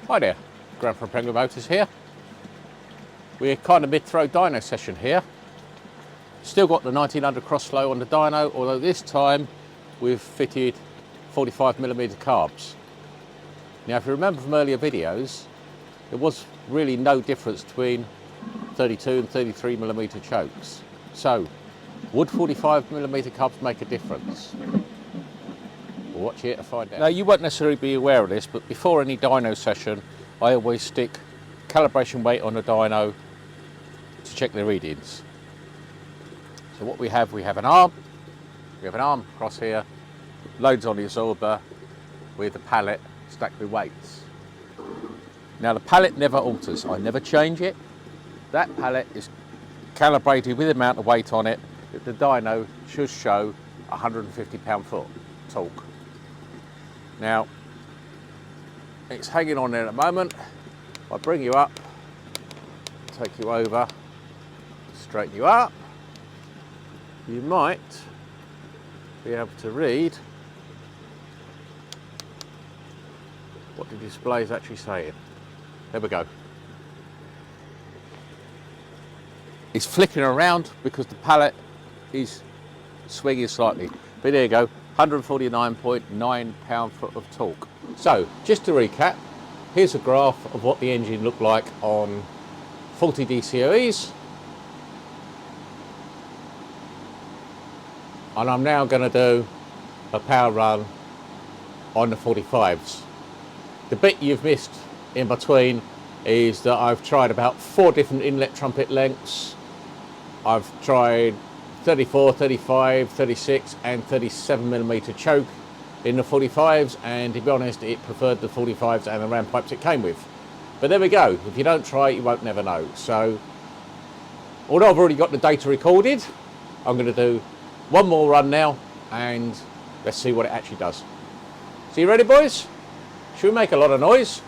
Hi there, Graham from Penguin Motors here. We're kind of mid-throw dyno session here. Still got the 1900 crossflow on the dyno, although this time we've fitted 45mm carbs. Now if you remember from earlier videos, there was really no difference between 32 and 33mm chokes. So, would 45mm carbs make a difference? We'll watch here to find out. Now you won't necessarily be aware of this, but before any dyno session, I always stick calibration weight on the dyno to check the readings. So what we have an arm. We have an arm across here, loads on the absorber with a pallet stacked with weights. Now the pallet never alters, I never change it. That pallet is calibrated with the amount of weight on it that the dyno should show 150 pound-foot torque. Now, it's hanging on there at the moment. I'll bring you up, take you over, straighten you up. You might be able to read what the display is actually saying. There we go. It's flicking around because the pallet is swinging slightly. But there you go, 149.9 pound-foot of torque. So, just to recap, here's a graph of what the engine looked like on 40 DCOEs. And I'm now going to do a power run on the 45's. The bit you've missed in between is that I've tried about 4 different inlet trumpet lengths. I've tried 34, 35, 36 and 37mm choke in the 45's, and to be honest it preferred the 45's and the ram pipes it came with. But there we go, if you don't try it you won't never know. So although I've already got the data recorded, I'm going to do one more run now and let's see what it actually does. So you ready boys? Should we make a lot of noise?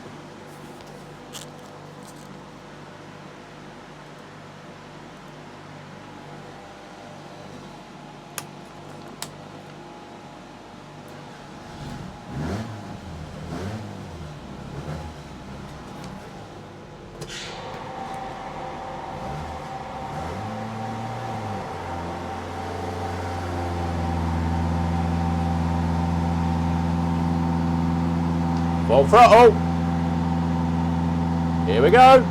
Full throttle. Here we go.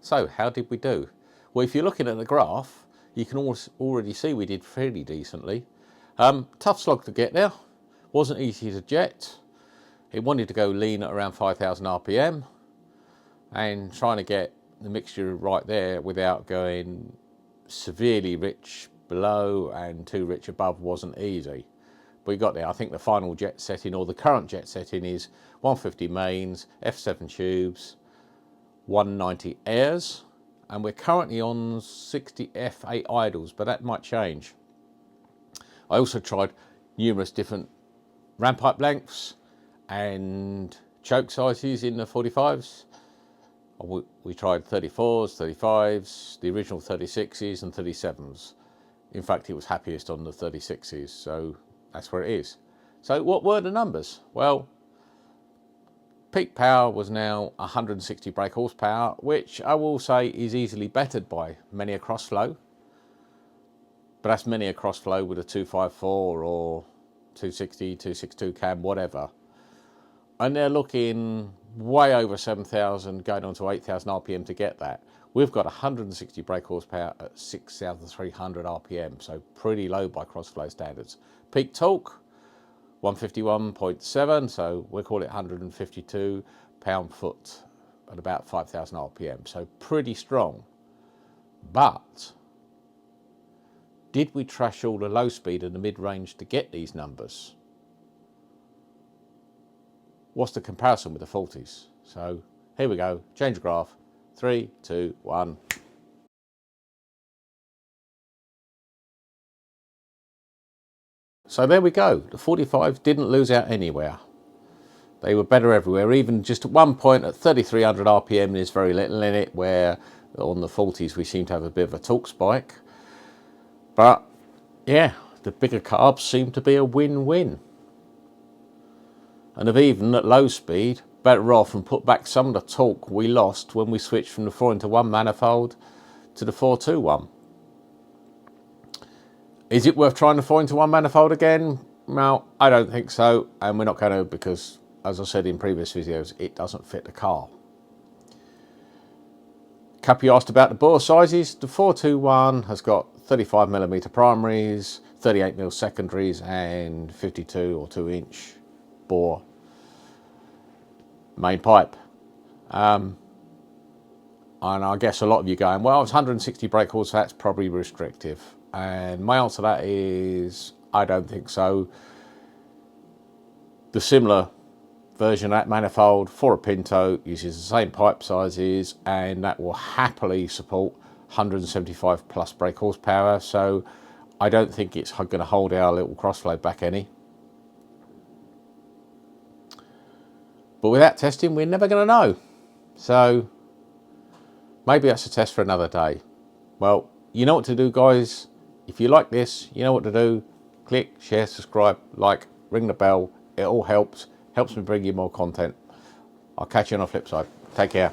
So how did we do? Well, if you're looking at the graph, you can already see we did fairly decently. Tough slog to get there, wasn't easy to jet. It wanted to go lean at around 5,000 RPM, and trying to get the mixture right there without going severely rich below and too rich above wasn't easy. But we got there. I think the final jet setting, or the current jet setting, is 150 mains, F7 tubes, 190 airs, and we're currently on 60 F8 idles, but that might change. I also tried numerous different ram pipe lengths and choke sizes in the 45's. We tried 34s, 35's, the original 36's and 37's. In fact, it was happiest on the 36's, so that's where it is. So what were the numbers? Well, peak power was now 160 brake horsepower, which I will say is easily bettered by many a crossflow. But that's many a crossflow with a 254 or 260, 262 cam, whatever. And they're looking way over 7,000, going on to 8,000 RPM to get that. We've got 160 brake horsepower at 6,300 RPM, so pretty low by crossflow standards. Peak torque, 151.7, so we'll call it 152 pound-foot at about 5,000 RPM, so pretty strong. But did we trash all the low speed and the mid-range to get these numbers? What's the comparison with the 40's? So here we go, change the graph, 3, 2, 1. So there we go, the 45's didn't lose out anywhere. They were better everywhere, even just at one point at 3,300 RPM there's very little in it, where on the 40's we seem to have a bit of a torque spike. But yeah, the bigger carbs seem to be a win-win. And have even at low speed better off and put back some of the torque we lost when we switched from the 4-into-1 manifold to the 4-2-1. Is it worth trying the 4-into-1 manifold again? Well, I don't think so, and we're not going to, because as I said in previous videos, it doesn't fit the car. Cappy asked about the bore sizes. The 421 has got 35mm primaries, 38mm secondaries and 52 or 2-inch bore main pipe. And I guess a lot of you going, well, it's 160 brake horse, that's probably restrictive. And my answer to that is, I don't think so. The similar version of that manifold for a Pinto uses the same pipe sizes, and that will happily support 175 plus brake horsepower, so I don't think it's going to hold our little crossflow back any. But without testing, we're never going to know. So maybe that's a test for another day. Well, you know what to do, guys. If you like this, you know what to do. Click, share, subscribe, like, ring the bell. It all helps me bring you more content. I'll catch you on the flip side. Take care.